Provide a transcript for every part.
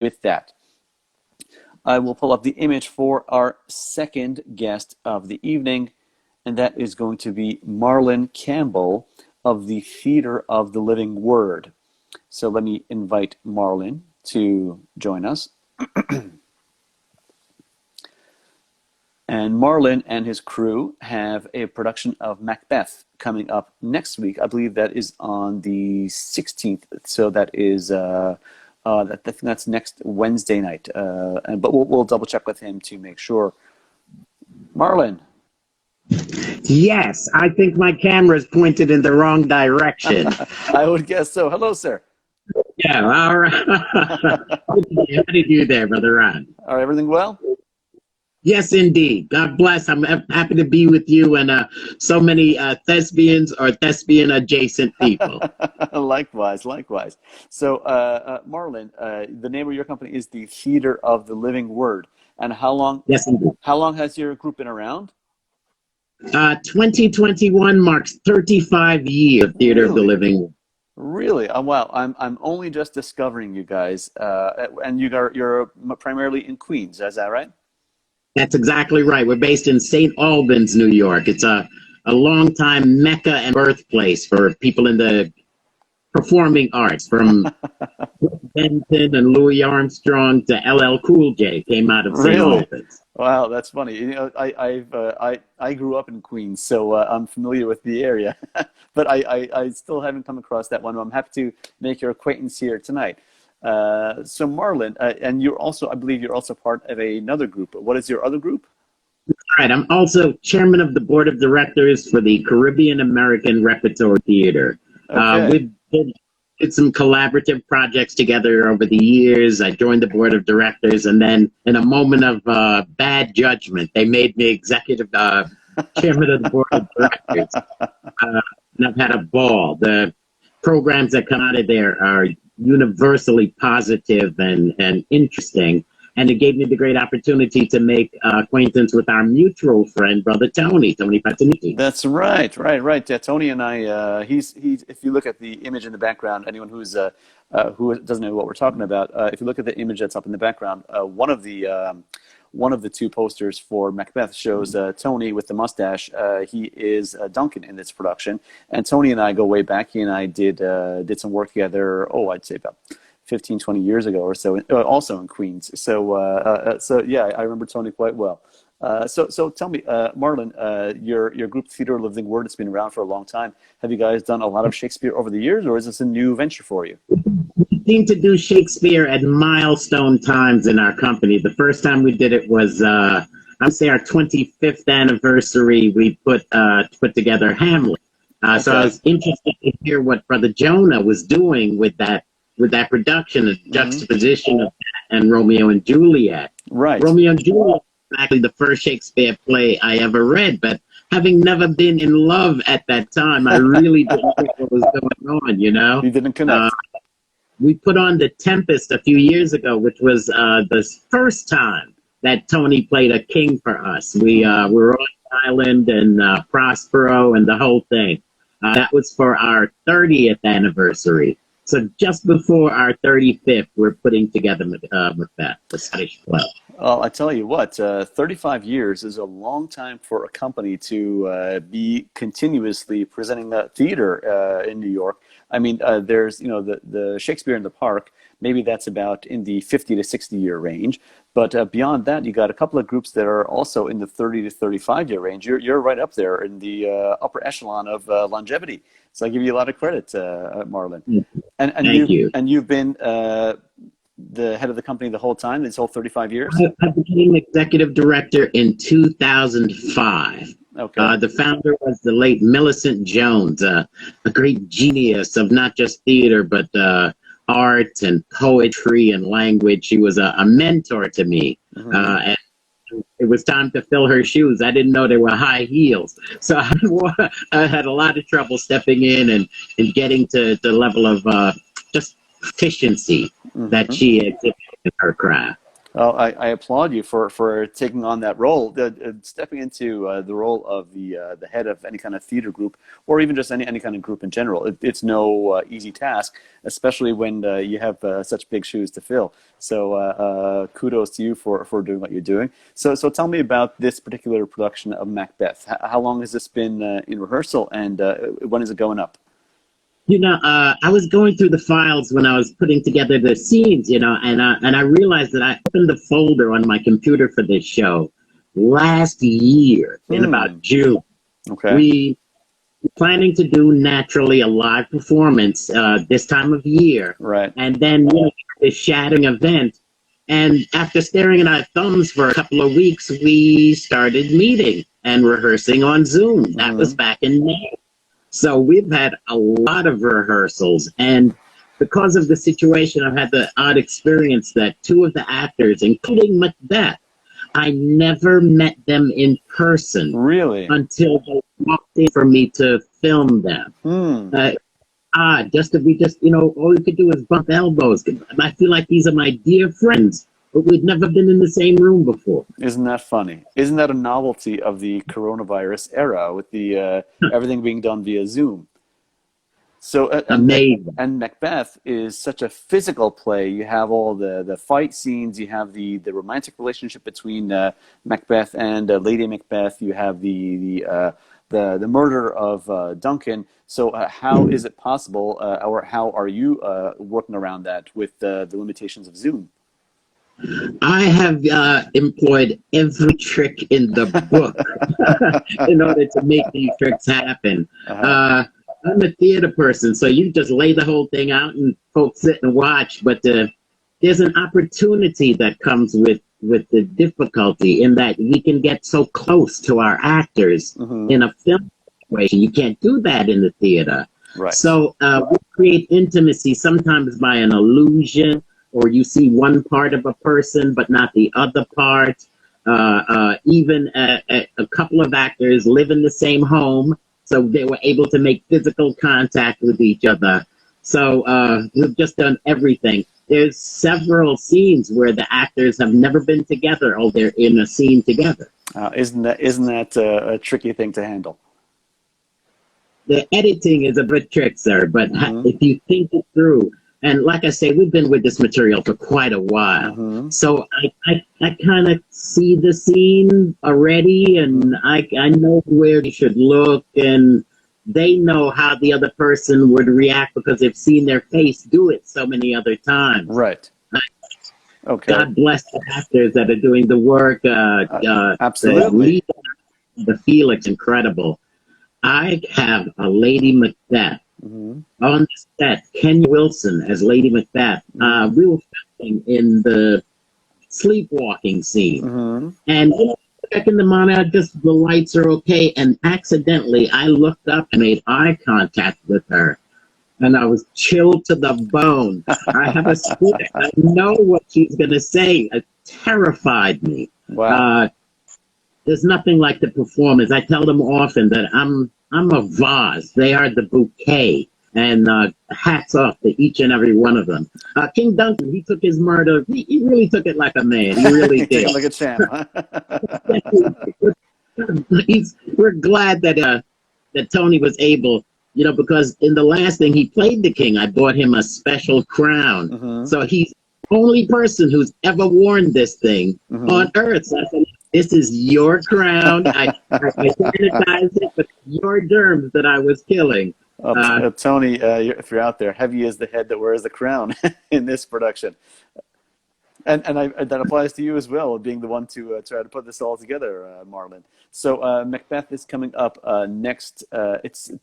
with that, I will pull up the image for our second guest of the evening, and that is going to be Marlon Campbell of the Theatre of the Living Word. So let me invite Marlon to join us. And Marlon and his crew have a production of Macbeth coming up next week. I believe that is on the 16th. So that is, I think that's next Wednesday night. But we'll double check with him to make sure. Marlon. Yes, I think my camera's pointed in the wrong direction. I would guess so. Hello, sir. Yeah, all right. How did you there, Brother Ron? All right, everything well? Yes, indeed. God bless. I'm happy to be with you and so many thespians or thespian adjacent people. Likewise. So, Marlon, the name of your company is the Theatre of the Living Word. And how long? Yes, indeed. How long has your group been around? 2021 marks 35 years of Theatre of the Living Word. Really? Wow. I'm only just discovering you guys, and you're primarily in Queens. Is that right? That's exactly right. We're based in St. Albans, New York. It's a long-time mecca and birthplace for people in the performing arts, from Benton and Louis Armstrong to LL Cool J came out of St. Albans. Wow, that's funny. You know, I grew up in Queens, so I'm familiar with the area, but I still haven't come across that one. I'm happy to make your acquaintance here tonight. So Marlon, and I believe you're also part of another group. What is your other group? All right, I'm also chairman of the board of directors for the Caribbean American Repertory Theatre. Okay. We did some collaborative projects together over the years. I joined the board of directors, and then in a moment of bad judgment, they made me executive chairman of the board of directors. And I've had a ball. The programs that come out of there are universally positive and interesting, and it gave me the great opportunity to make acquaintance with our mutual friend, Brother Tony Patinucci. That's right. Yeah, Tony and I. He's. If you look at the image in the background, anyone who doesn't know what we're talking about, if you look at the image that's up in the background, one of the two posters for Macbeth shows Tony with the mustache. He is Duncan in this production, and Tony and I go way back. He and I did some work together. Oh, I'd say about 15, 20 years ago or so. Also in Queens. So yeah, I remember Tony quite well. So tell me, Marlon, your group Theatre of the Living Word has been around for a long time. Have you guys done a lot of Shakespeare over the years, or is this a new venture for you? We seem to do Shakespeare at milestone times in our company. The first time we did it was, I'd say, our 25th anniversary. We put together Hamlet. Okay. So I was interested to hear what Brother Jonah was doing with that production, a juxtaposition of that and Romeo and Juliet. Right. Romeo and Juliet was actually the first Shakespeare play I ever read, but having never been in love at that time, I really didn't know what was going on, you know? You didn't connect. We put on The Tempest a few years ago, which was the first time that Tony played a king for us. We were on the island and Prospero and the whole thing. That was for our 30th anniversary. So just before our 35th, we're putting together Macbeth, the Scottish play. Well, I tell you what, 35 years is a long time for a company to be continuously presenting that theater in New York. I mean, there's, the Shakespeare in the Park, maybe that's about in the 50 to 60 year range. But beyond that, you got a couple of groups that are also in the 30 to 35 year range. You're right up there in the upper echelon of longevity. So I give you a lot of credit, Marlon. And Thank you. And you've been the head of the company the whole time, this whole 35 years? I became executive director in 2005. Okay. The founder was the late Millicent Jones, a great genius of not just theater, but art and poetry and language. She was a mentor to me. And it was time to fill her shoes. I didn't know they were high heels. So I had a lot of trouble stepping in and getting to the level of just efficiency that she exhibited in her craft. Well, I applaud you for taking on that role, stepping into the role of the head of any kind of theater group, or even just any kind of group in general. It's no easy task, especially when you have such big shoes to fill. So kudos to you for doing what you're doing. So tell me about this particular production of Macbeth. How long has this been in rehearsal, and when is it going up? I was going through the files when I was putting together the scenes, and I realized that I opened the folder on my computer for this show last year in about June. Okay. We were planning to do naturally a live performance this time of year. Right. And then this shattering event. And after staring at our thumbs for a couple of weeks, we started meeting and rehearsing on Zoom. That was back in May. So we've had a lot of rehearsals, and because of the situation, I've had the odd experience that two of the actors, including Macbeth, I never met them in person. Really? Until they walked in for me to film them. All we could do is bump elbows. I feel like these are my dear friends, but we've never been in the same room before. Isn't that funny? Isn't that a novelty of the coronavirus era with the everything being done via Zoom? So amazing. And Macbeth is such a physical play. You have all the fight scenes. You have the romantic relationship between Macbeth and Lady Macbeth. You have the murder of Duncan. So how is it possible, or how are you working around that with the limitations of Zoom? I have employed every trick in the book in order to make these tricks happen. I'm a theater person, so you just lay the whole thing out and folks sit and watch. But there's an opportunity that comes with the difficulty in that we can get so close to our actors in a film situation. You can't do that in the theater. Right. So we create intimacy sometimes by an illusion, or you see one part of a person but not the other part. Even a couple of actors live in the same home, so they were able to make physical contact with each other. So we've just done everything. There's several scenes where the actors have never been together, or they're in a scene together. Isn't that a tricky thing to handle? The editing is a bit trick, sir, but if you think it through, and like I say, we've been with this material for quite a while. So I kind of see the scene already, and I know where they should look, and they know how the other person would react because they've seen their face do it so many other times. Right. Okay. God bless the actors that are doing the work. Absolutely. The Felix, incredible. I have a Lady Macbeth. On the set, Ken Wilson as Lady Macbeth. We were filming in the sleepwalking scene. And back in the monitor, just the lights are okay. And accidentally, I looked up and made eye contact with her. And I was chilled to the bone. I have a script. I know what she's going to say. It terrified me. Wow. There's nothing like the performance. I tell them often that I'm a vase. They are the bouquet. And hats off to each and every one of them. King Duncan, he took his murder. He really took it like a man. He really did. Like a champ. We're glad that Tony was able, because in the last thing he played the king, I bought him a special crown. So he's the only person who's ever worn this thing on Earth. So I said, this is your crown. I sanitized it, but your germs that I was killing. Tony, if you're out there, heavy is the head that wears the crown in this production. And that applies to you as well, being the one to try to put this all together, Marlon. So Macbeth is coming up next.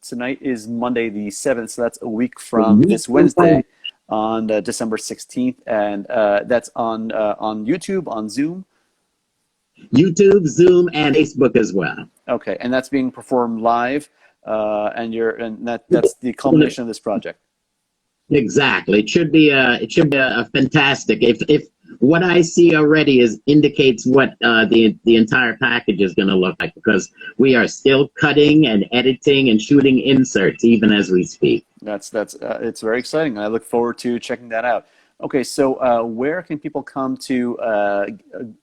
Tonight is Monday the 7th, so that's a week from this Wednesday on December 16th. And that's on YouTube, on Zoom. YouTube, Zoom, and Facebook as well. Okay, and that's being performed live, and that's the culmination of this project. Exactly. It should be a fantastic. If what I see already indicates what the entire package is going to look like, because we are still cutting and editing and shooting inserts even as we speak. It's very exciting, and I look forward to checking that out. Okay, so where can people come to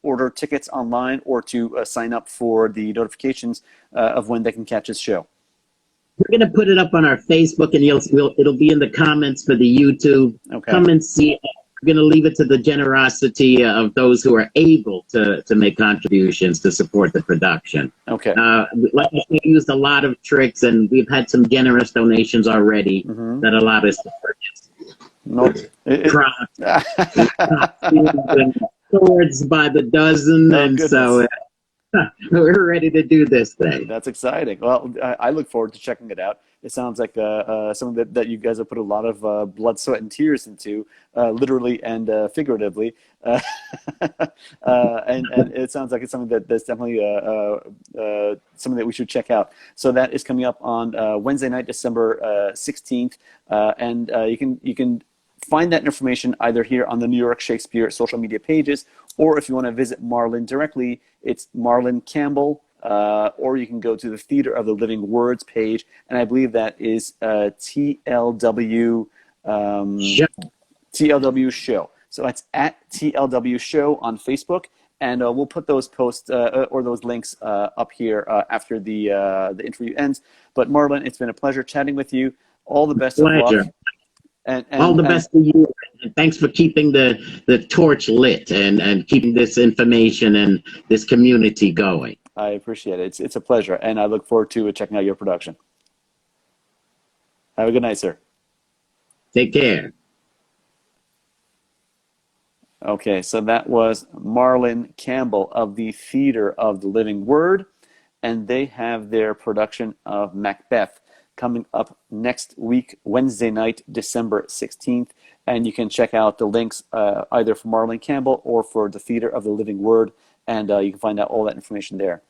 order tickets online or to sign up for the notifications of when they can catch this show? We're going to put it up on our Facebook, and it'll be in the comments for the YouTube. Okay. Come and see. We're going to leave it to the generosity of those who are able to make contributions to support the production. Okay. Like I said, we used a lot of tricks, and we've had some generous donations already that allowed us to purchase props, and swords by the dozen, and goodness. so we're ready to do this thing. That's exciting. Well, I look forward to checking it out. It sounds like something that you guys have put a lot of blood, sweat, and tears into, literally and figuratively. And it sounds like it's something that's definitely something that we should check out. So that is coming up on Wednesday night, December 16th, and you can find that information either here on the New York Shakespeare social media pages, or if you want to visit Marlin directly, it's Marlin Campbell, or you can go to the Theater of the Living Words page, and I believe that is TLW Show. So it's at TLW Show on Facebook, and we'll put those posts or those links up here after the interview ends. But Marlin, it's been a pleasure chatting with you. All the best of luck. And all the best to you, and thanks for keeping the torch lit and keeping this information and this community going. I appreciate it. It's a pleasure, and I look forward to checking out your production. Have a good night, sir. Take care. Okay, so that was Marlon Campbell of the Theater of the Living Word, and they have their production of Macbeth coming up next week, Wednesday night, December 16th. And you can check out the links either for Marlon Campbell or for the Theater of the Living Word, and you can find out all that information there.